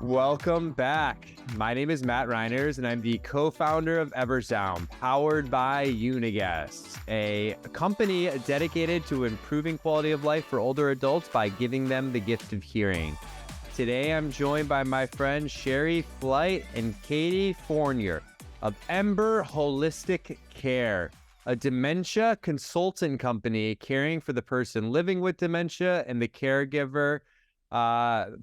Welcome back. My name is Matt Reiners, and I'm the co-founder of Eversound, powered by Uniguest, a company dedicated to improving quality of life for older adults by giving them the gift of hearing. Today, I'm joined by my friends Shari Flight and Katie Fournier of Ember Holistic Care, a dementia consultant company caring for the person living with dementia and the caregiver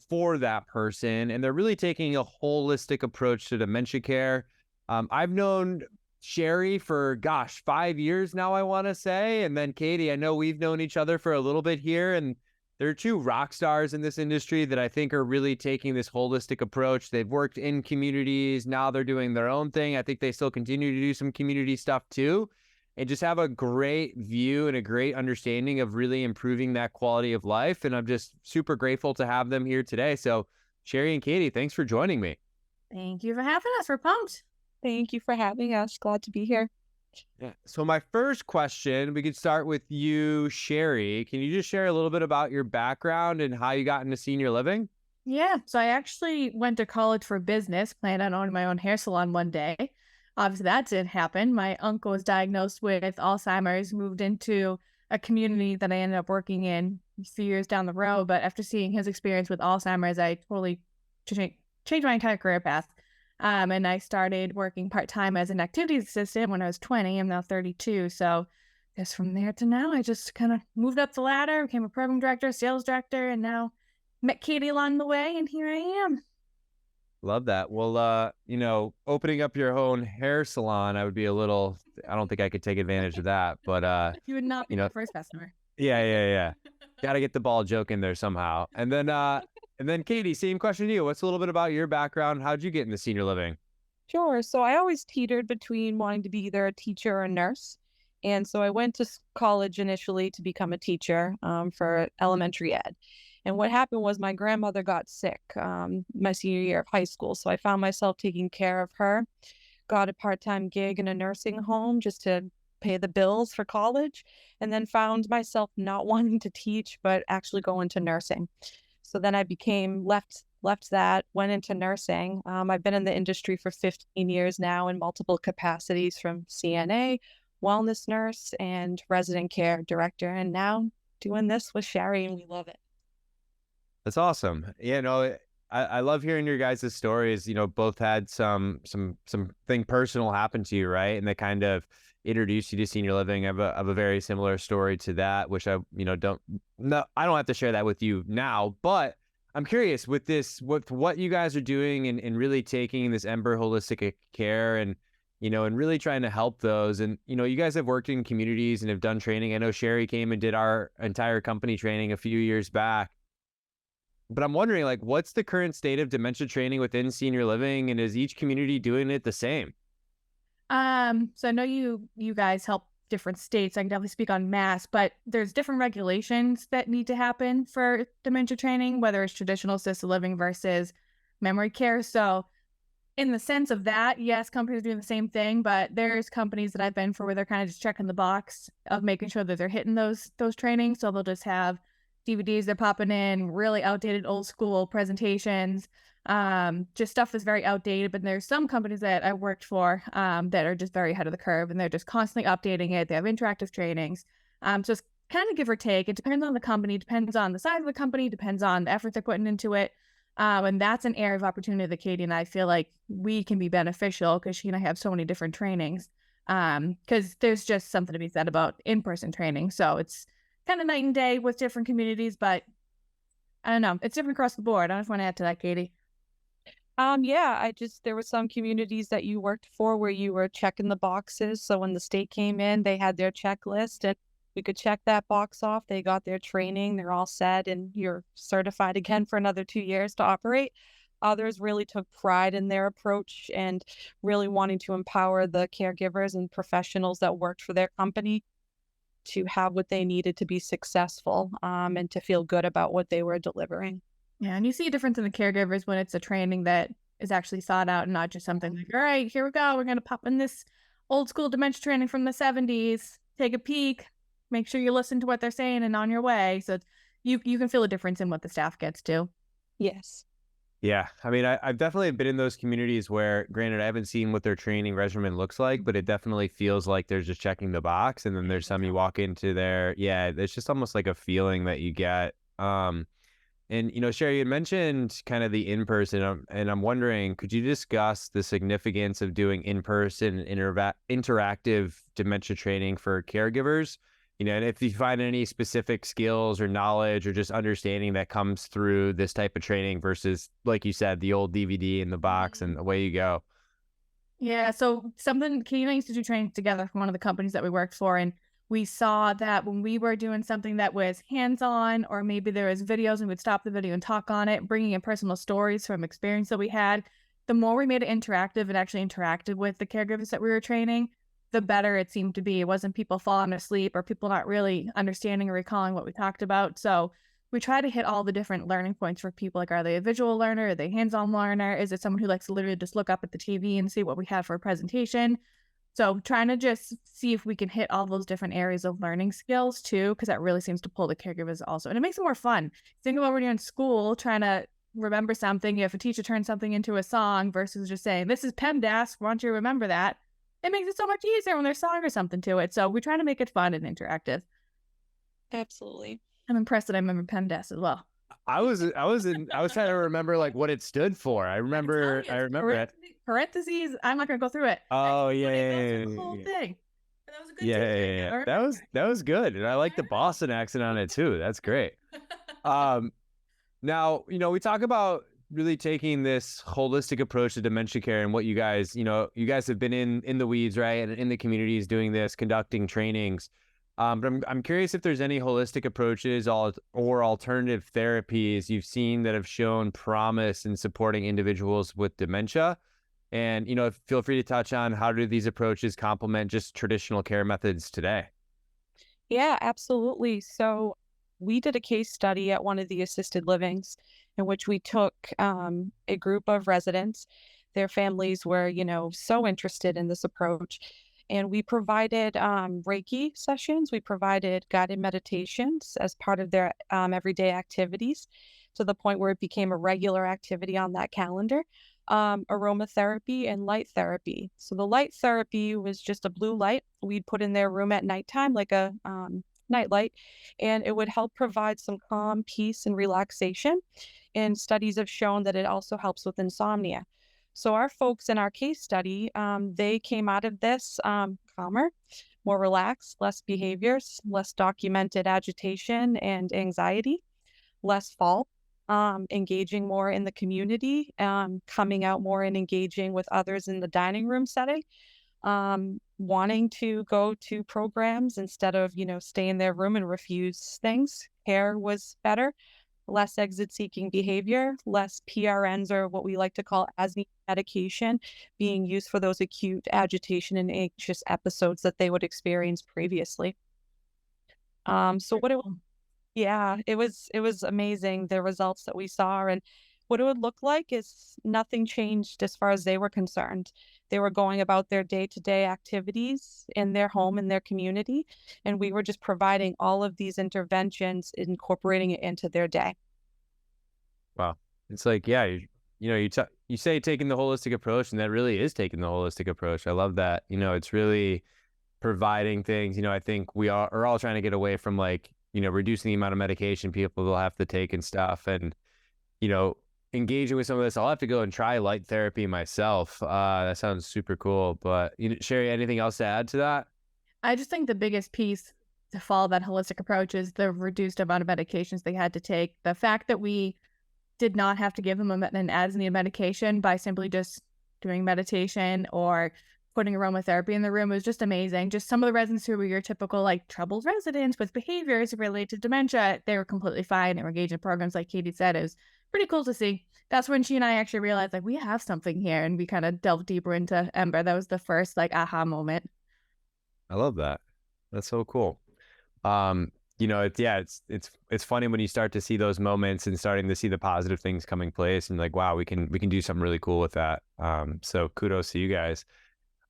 for that person. And they're really taking a holistic approach to dementia care. I've known Shari for, 5 years now, I want to say. And then Katie, I know we've known each other for a little bit here. And they're two rock stars in this industry that I think are really taking this holistic approach. They've worked in communities. Now they're doing their own thing. I think they still continue to do some community stuff too, and just have a great view and a great understanding of really improving that quality of life. And I'm just super grateful to have them here today. So Shari and Katie, thanks for joining me. Thank you for having us. We're pumped. Thank you for having us. Glad to be here. Yeah. So my first question, we could start with you, Shari. Can you just share a little bit about your background and how you got into senior living? Yeah. So I actually went to college for business, planned on owning my own hair salon one day. Obviously, that didn't happen. My uncle was diagnosed with Alzheimer's, moved into a community that I ended up working in a few years down the road. But after seeing his experience with Alzheimer's, I totally changed my entire career path. And I started working part-time as an activities assistant when I was 20. I'm now 32. So I guess from there to now, I just kind of moved up the ladder, became a program director, sales director, and now met Katie along the way. And here I am. Love that. Well, opening up your own hair salon, I don't think I could take advantage of that, but, You would not be the first customer. Yeah. Got to get the ball joke in there somehow. And then Katie, same question to you. What's a little bit about your background? How'd you get into senior living? Sure. So I always teetered between wanting to be either a teacher or a nurse. And so I went to college initially to become a teacher for elementary ed. And what happened was my grandmother got sick my senior year of high school. So I found myself taking care of her, got a part-time gig in a nursing home just to pay the bills for college, and then found myself not wanting to teach, but actually go into nursing. So then I left that, went into nursing. I've been in the industry for 15 years now in multiple capacities, from CNA, wellness nurse, and resident care director, and now doing this with Shari, and we love it. That's awesome. I love hearing your guys' stories. Both had something personal happen to you, right? And they kind of introduced you to senior living. I have a very similar story to that, which I don't have to share that with you now, but I'm curious with what you guys are doing and really taking this Ember Holistic Care and really trying to help those. And, you guys have worked in communities and have done training. I know Shari came and did our entire company training a few years back. But I'm wondering, what's the current state of dementia training within senior living, and is each community doing it the same? So I know you guys help different states. I can definitely speak on Mass, but there's different regulations that need to happen for dementia training, whether it's traditional assisted living versus memory care. So in the sense of that, yes, companies are doing the same thing, but there's companies that I've been for where they're kind of just checking the box of making sure that they're hitting those trainings. So they'll just have DVDs they're popping in, really outdated old school presentations, just stuff that's very outdated. But there's some companies that I worked for that are just very ahead of the curve, and they're just constantly updating it. They have interactive trainings. So it's kind of give or take. It depends on the company, depends on the size of the company, depends on the effort they're putting into it. And that's an area of opportunity that Katie and I feel like we can be beneficial, because she and I have so many different trainings, because there's just something to be said about in-person training. So it's kind of night and day with different communities, but I don't know. It's different across the board. I just want to add to that, Katie. There were some communities that you worked for where you were checking the boxes. So when the state came in, they had their checklist and we could check that box off. They got their training, they're all set, and you're certified again for another 2 years to operate. Others really took pride in their approach and really wanting to empower the caregivers and professionals that worked for their company to have what they needed to be successful, and to feel good about what they were delivering. Yeah, and you see a difference in the caregivers when it's a training that is actually thought out and not just something like, all right, here we go. We're going to pop in this old school dementia training from the 70s. Take a peek. Make sure you listen to what they're saying and on your way. So you can feel a difference in what the staff gets too. Yes. Yeah, I mean, I've definitely been in those communities where, granted, I haven't seen what their training regimen looks like, but it definitely feels like they're just checking the box. And then there's some you walk into there, yeah, there's just almost like a feeling that you get. And Sherry, you had mentioned kind of the in-person, and I'm wondering, could you discuss the significance of doing in-person interactive dementia training for caregivers? And if you find any specific skills or knowledge or just understanding that comes through this type of training versus, like you said, the old DVD in the box and away you go. Yeah, so something Katie and I used to do training together from one of the companies that we worked for, and we saw that when we were doing something that was hands-on, or maybe there was videos and we'd stop the video and talk on it, bringing in personal stories from experience that we had, the more we made it interactive and actually interacted with the caregivers that we were training, the better it seemed to be. It wasn't people falling asleep or people not really understanding or recalling what we talked about. So we try to hit all the different learning points for people. Like, are they a visual learner? Are they a hands-on learner? Is it someone who likes to literally just look up at the TV and see what we have for a presentation? So trying to just see if we can hit all those different areas of learning skills too, because that really seems to pull the caregivers also. And it makes it more fun. Think about when you're in school trying to remember something. If a teacher turns something into a song versus just saying, this is PEMDAS, why don't you remember that? It makes it so much easier when there's song or something to it. So we try to make it fun and interactive. Absolutely. I'm impressed that I remember PEMDAS as well. I was trying to remember like what it stood for. I remember it. Parentheses. I'm not gonna go through it. Oh yeah, The whole thing. That was a good yeah. That was good, and I like the Boston accent on it too. That's great. Now we talk about really taking this holistic approach to dementia care, and what you guys have been in the weeds, right, and in the communities doing this, conducting trainings. But I'm curious if there's any holistic approaches or alternative therapies you've seen that have shown promise in supporting individuals with dementia. And, feel free to touch on how do these approaches complement just traditional care methods today? Yeah, absolutely. So we did a case study at one of the assisted livings in which we took a group of residents. Their families were, so interested in this approach. And we provided Reiki sessions. We provided guided meditations as part of their everyday activities, to the point where it became a regular activity on that calendar. Aromatherapy and light therapy. So the light therapy was just a blue light we'd put in their room at nighttime, like a night light, and it would help provide some calm, peace, and relaxation. And studies have shown that it also helps with insomnia. So our folks in our case study, they came out of this calmer, more relaxed, less behaviors, less documented agitation and anxiety, less fall, engaging more in the community, coming out more and engaging with others in the dining room setting, wanting to go to programs instead of, stay in their room and refuse things. Care was better. Less exit-seeking behavior, less PRNs, or what we like to call as-needed medication, being used for those acute agitation and anxious episodes that they would experience previously. It was amazing, the results that we saw, and what it would look like is nothing changed as far as they were concerned. They were going about their day-to-day activities in their home, in their community, and we were just providing all of these interventions, incorporating it into their day. Wow. It's like, yeah, you say taking the holistic approach, and that really is taking the holistic approach. I love that. It's really providing things. I think we are all trying to get away from reducing the amount of medication people will have to take and stuff. And, engaging with some of this, I'll have to go and try light therapy myself. That sounds super cool. But Shari, anything else to add to that? I just think the biggest piece to follow that holistic approach is the reduced amount of medications they had to take. The fact that we did not have to give them an as-needed medication by simply just doing meditation or putting aromatherapy in the room was just amazing. Just some of the residents who were your typical troubled residents with behaviors related to dementia, they were completely fine. They were engaged in programs like Katie said. It was pretty cool to see. That's when she and I actually realized we have something here, and we kind of delved deeper into Ember. That was the first aha moment. I love that. That's so cool. It's funny when you start to see those moments and starting to see the positive things coming place, and wow, we can do something really cool with that. So kudos to you guys.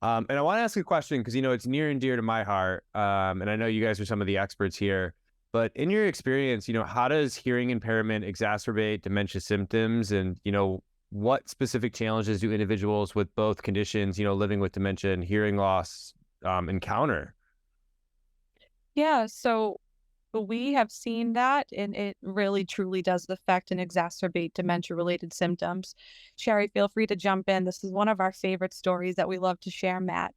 And I want to ask a question because it's near and dear to my heart. And I know you guys are some of the experts here. But in your experience, how does hearing impairment exacerbate dementia symptoms? And, what specific challenges do individuals with both conditions, living with dementia and hearing loss, encounter? Yeah, so we have seen that, and it really truly does affect and exacerbate dementia-related symptoms. Shari, feel free to jump in. This is one of our favorite stories that we love to share, Matt,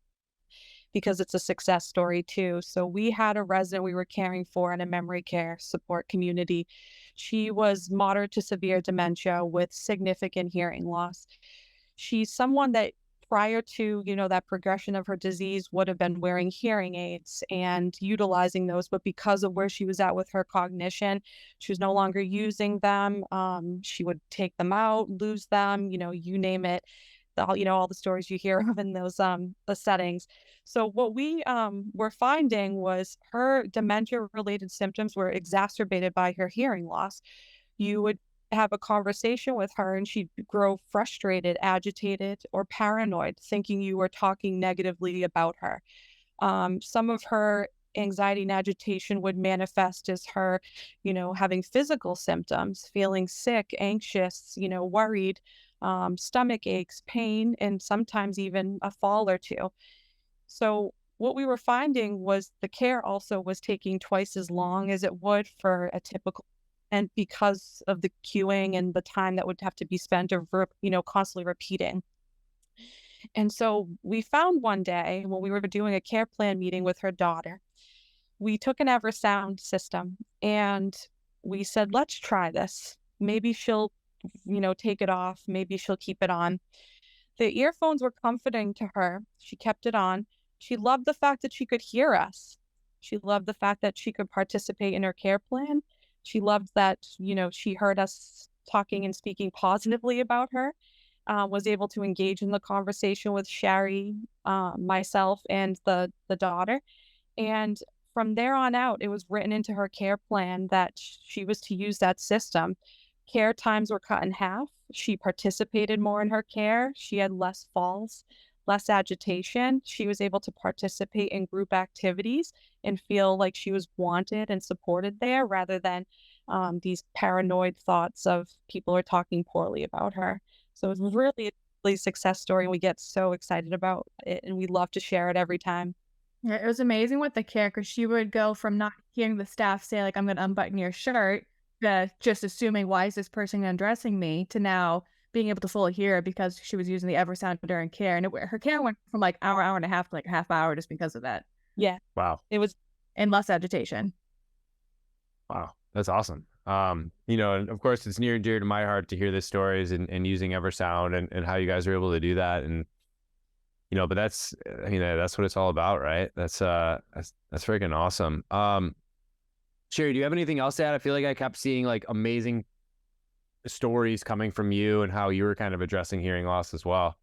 because it's a success story too. So we had a resident we were caring for in a memory care support community. She was moderate to severe dementia with significant hearing loss. She's someone that prior to, that progression of her disease would have been wearing hearing aids and utilizing those, but because of where she was at with her cognition, she was no longer using them. She would take them out, lose them, you name it. All the stories you hear of in those the settings. So what we were finding was her dementia related symptoms were exacerbated by her hearing loss. You would have a conversation with her and she'd grow frustrated, agitated, or paranoid, thinking you were talking negatively about her. Some of her anxiety and agitation would manifest as her, having physical symptoms, feeling sick, anxious, worried, stomach aches, pain, and sometimes even a fall or two. So what we were finding was the care also was taking twice as long as it would for a typical, and because of the queuing and the time that would have to be spent of, constantly repeating. And so we found one day when we were doing a care plan meeting with her daughter, we took an Eversound system and we said, let's try this. Maybe she'll, take it off. Maybe she'll keep it on. The earphones were comforting to her. She kept it on. She loved the fact that she could hear us. She loved the fact that she could participate in her care plan. She loved that, she heard us talking and speaking positively about her, was able to engage in the conversation with Shari, myself, and the daughter. And from there on out, it was written into her care plan that she was to use that system. Care times were cut in half. She participated more in her care. She had less falls, less agitation. She was able to participate in group activities and feel like she was wanted and supported there rather than these paranoid thoughts of people are talking poorly about her. So it's really a success story, and we get so excited about it, and we love to share it every time. Yeah, it was amazing with the care because she would go from not hearing the staff say, like, I'm going to unbutton your shirt, to just assuming, why is this person undressing me, to now being able to fully hear it because she was using the Eversound during care. And her care went from like hour and a half to like half hour just because of that. Yeah. Wow. It was. And less agitation. Wow. That's awesome. And of course it's near and dear to my heart to hear the stories and using Eversound and how you guys are able to do that. And, but that's what it's all about, right? That's freaking awesome. Shari, do you have anything else to add? I feel like I kept seeing like amazing stories coming from you and how you were kind of addressing hearing loss as well.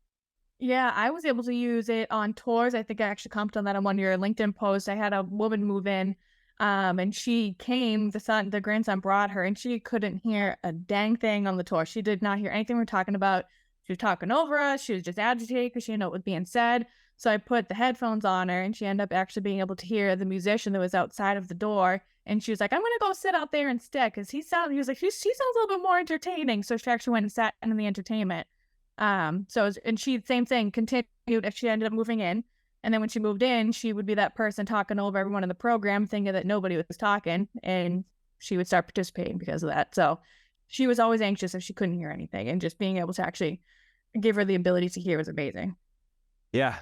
Yeah, I was able to use it on tours. I think I actually commented on that on one of your LinkedIn posts. I had a woman move in, and she came, the grandson brought her, and she couldn't hear a dang thing on the tour. She did not hear anything we're talking about. She was talking over us. She was just agitated because she didn't know what was being said. So I put the headphones on her, and she ended up actually being able to hear the musician that was outside of the door. And she was like, I'm going to go sit out there instead because he was like, she sounds a little bit more entertaining. So she actually went and sat in the entertainment. And she, same thing, continued if she ended up moving in. And then when she moved in, she would be that person talking over everyone in the program, thinking that nobody was talking, and she would start participating because of that. So she was always anxious if she couldn't hear anything, and just being able to actually give her the ability to hear was amazing. Yeah.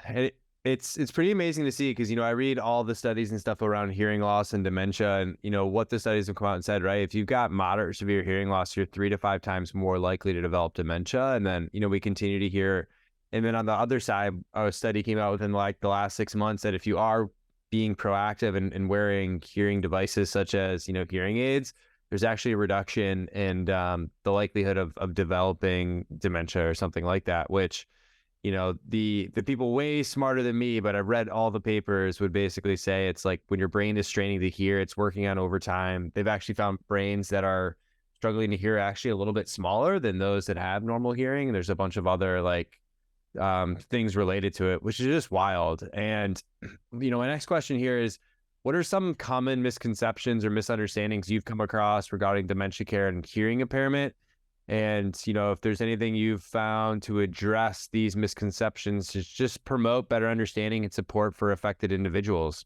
It's pretty amazing to see because, I read all the studies and stuff around hearing loss and dementia and, what the studies have come out and said, right? If you've got moderate or severe hearing loss, you're 3 to 5 times more likely to develop dementia. And then, we continue to hear. And then on the other side, a study came out within like the last 6 months that if you are being proactive and wearing hearing devices such as, hearing aids, there's actually a reduction in the likelihood of developing dementia or something like that, which, the people way smarter than me, but I've read all the papers, would basically say it's like when your brain is straining to hear, it's working on overtime. They've actually found brains that are struggling to hear actually a little bit smaller than those that have normal hearing. And there's a bunch of other like things related to it, which is just wild. And, my next question here is, what are some common misconceptions or misunderstandings you've come across regarding dementia care and hearing impairment? And, if there's anything you've found to address these misconceptions to just promote better understanding and support for affected individuals.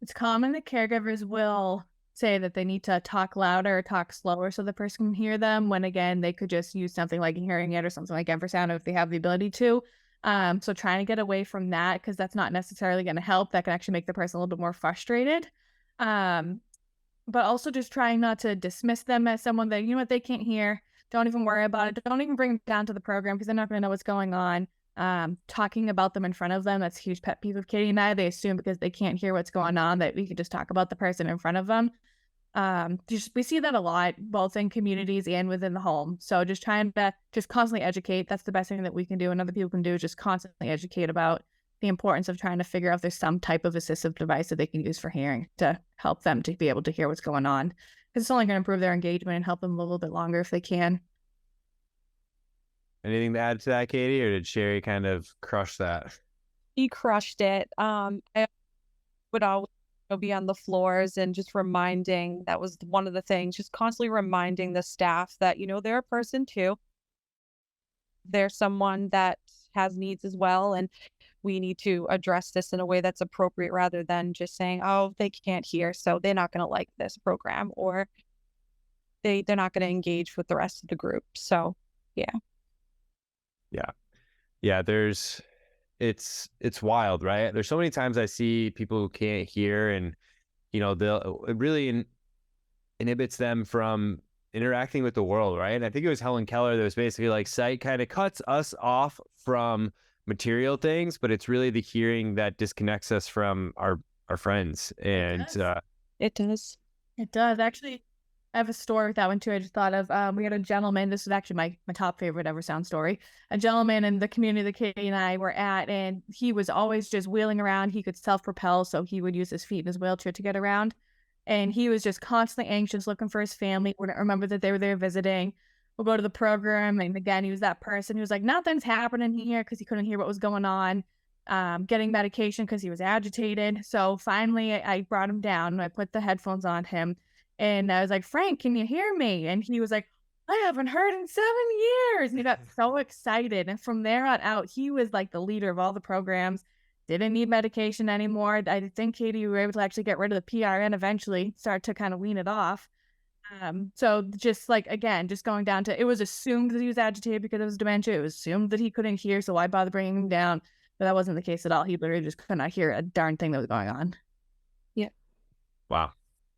It's common that caregivers will say that they need to talk louder or talk slower so the person can hear them, when again, they could just use something like a hearing aid or something like infrasound if they have the ability to. So trying to get away from that, because that's not necessarily going to help. That can actually make the person a little bit more frustrated. But also just trying not to dismiss them as someone that, what, they can't hear. Don't even worry about it. Don't even bring them down to the program because they're not going to know what's going on. Talking about them in front of them, that's a huge pet peeve of Katie and I. They assume because they can't hear what's going on that we could just talk about the person in front of them. We see that a lot, both in communities and within the home. So just trying to just constantly educate. That's the best thing that we can do and other people can do, is just constantly educate about the importance of trying to figure out if there's some type of assistive device that they can use for hearing to help them to be able to hear what's going on. Because it's only going to improve their engagement and help them a little bit longer if they can. Anything to add to that, Katie, or did Shari kind of crush that? He crushed it. I would always be on the floors and just reminding, that was one of the things, just constantly reminding the staff that, they're a person too. They're someone that has needs as well. And we need to address this in a way that's appropriate rather than just saying, oh, they can't hear, so they're not going to like this program, or they're not going to engage with the rest of the group. So, yeah. Yeah, it's wild, right? There's so many times I see people who can't hear, and it really inhibits them from interacting with the world, right? And I think it was Helen Keller that was basically like, sight kind of cuts us off from material things, but it's really the hearing that disconnects us from our friends. And it does. Actually, I have a story with that one too. I just thought of, we had a gentleman, this is actually my top favorite ever sound story. A gentleman in the community that Katie and I were at, and he was always just wheeling around. He could self-propel, so he would use his feet in his wheelchair to get around. And he was just constantly anxious, looking for his family. Wouldn't remember that they were there visiting. We'll go to the program, and again, he was that person who was like, nothing's happening here, because he couldn't hear what was going on. Getting medication because he was agitated. So finally, I brought him down, and I put the headphones on him. And I was like, Frank, can you hear me? And he was like, I haven't heard in 7 years. And he got so excited. And from there on out, he was like the leader of all the programs. Didn't need medication anymore. I think, Katie, you were able to actually get rid of the PRN eventually, start to kind of wean it off. So just like, again, just going down to, it was assumed that he was agitated because of his dementia. It was assumed that he couldn't hear, so why bother bringing him down? But that wasn't the case at all. He literally just could not hear a darn thing that was going on. Yeah. Wow.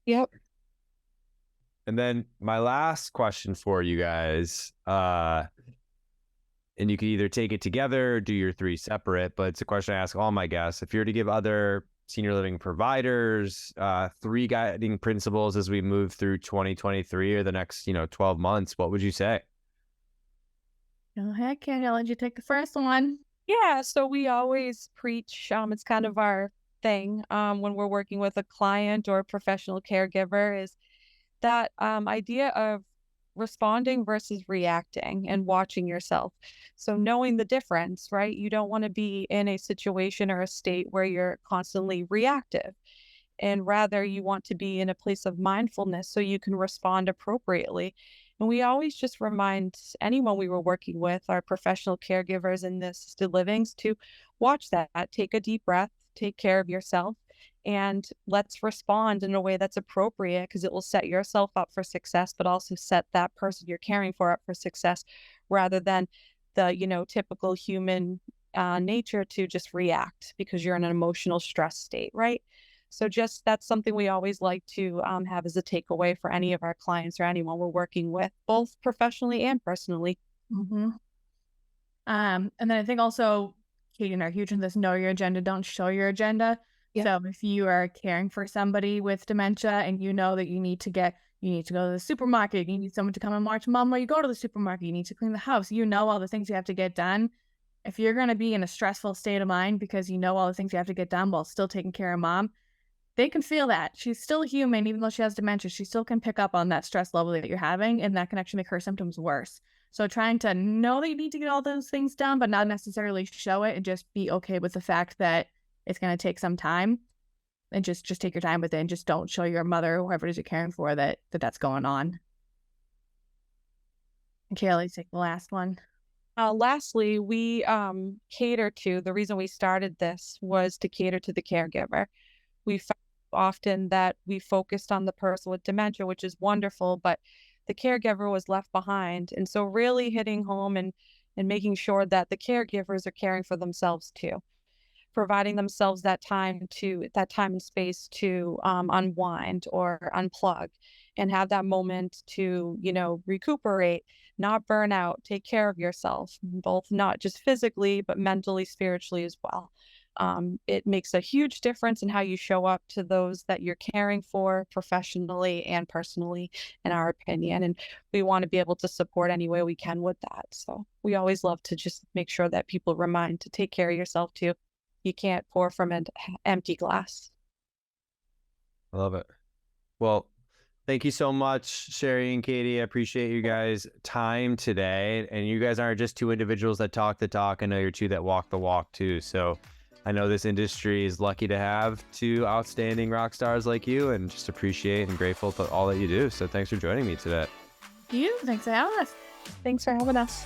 Yep. And then my last question for you guys, and you can either take it together or do your three separate, but it's a question I ask all my guests. If you're to give other senior living providers 3 guiding principles as we move through 2023 or the next 12 months, what would you say? Oh, heck yeah, I'll let you take the first one. Yeah, so we always preach, it's kind of our thing when we're working with a client or a professional caregiver, is that idea of responding versus reacting and watching yourself. So knowing the difference, right? You don't want to be in a situation or a state where you're constantly reactive, and rather you want to be in a place of mindfulness so you can respond appropriately. And we always just remind anyone we were working with, our professional caregivers in the assisted livings, to watch that, take a deep breath, take care of yourself, and let's respond in a way that's appropriate, because it will set yourself up for success, but also set that person you're caring for up for success, rather than the, typical human nature to just react because you're in an emotional stress state, right? So just, that's something we always like to have as a takeaway for any of our clients or anyone we're working with, both professionally and personally. Mm-hmm. And then I think also, Katie and I are huge in this, know your agenda, don't show your agenda. Yeah. So if you are caring for somebody with dementia and you know that you need to go to the supermarket, you need someone to come and watch mom while you go to the supermarket, you need to clean the house, all the things you have to get done. If you're going to be in a stressful state of mind because you know all the things you have to get done while still taking care of mom, they can feel that. She's still human, even though she has dementia. She still can pick up on that stress level that you're having, and that can actually make her symptoms worse. So trying to know that you need to get all those things done, but not necessarily show it, and just be okay with the fact that it's going to take some time. and just take your time with it, and just don't show your mother or whoever it is you're caring for that's going on. And Kaylee, take the last one. Lastly, we cater to, the reason we started this was to cater to the caregiver. We found often that we focused on the person with dementia, which is wonderful, but the caregiver was left behind. And so really hitting home and making sure that the caregivers are caring for themselves too, providing themselves that time and space to unwind or unplug and have that moment to, recuperate, not burn out, take care of yourself, both not just physically, but mentally, spiritually as well. It makes a huge difference in how you show up to those that you're caring for professionally and personally, in our opinion. And we want to be able to support any way we can with that. So we always love to just make sure that people remind to take care of yourself too. You can't pour from an empty glass. I love it. Well, thank you so much, Shari and Katie. I appreciate you guys' time today. And you guys aren't just two individuals that talk the talk. I know you're two that walk the walk too. So I know this industry is lucky to have two outstanding rock stars like you, and just appreciate and grateful for all that you do. So thanks for joining me today. Thanks for having us. Thanks for having us.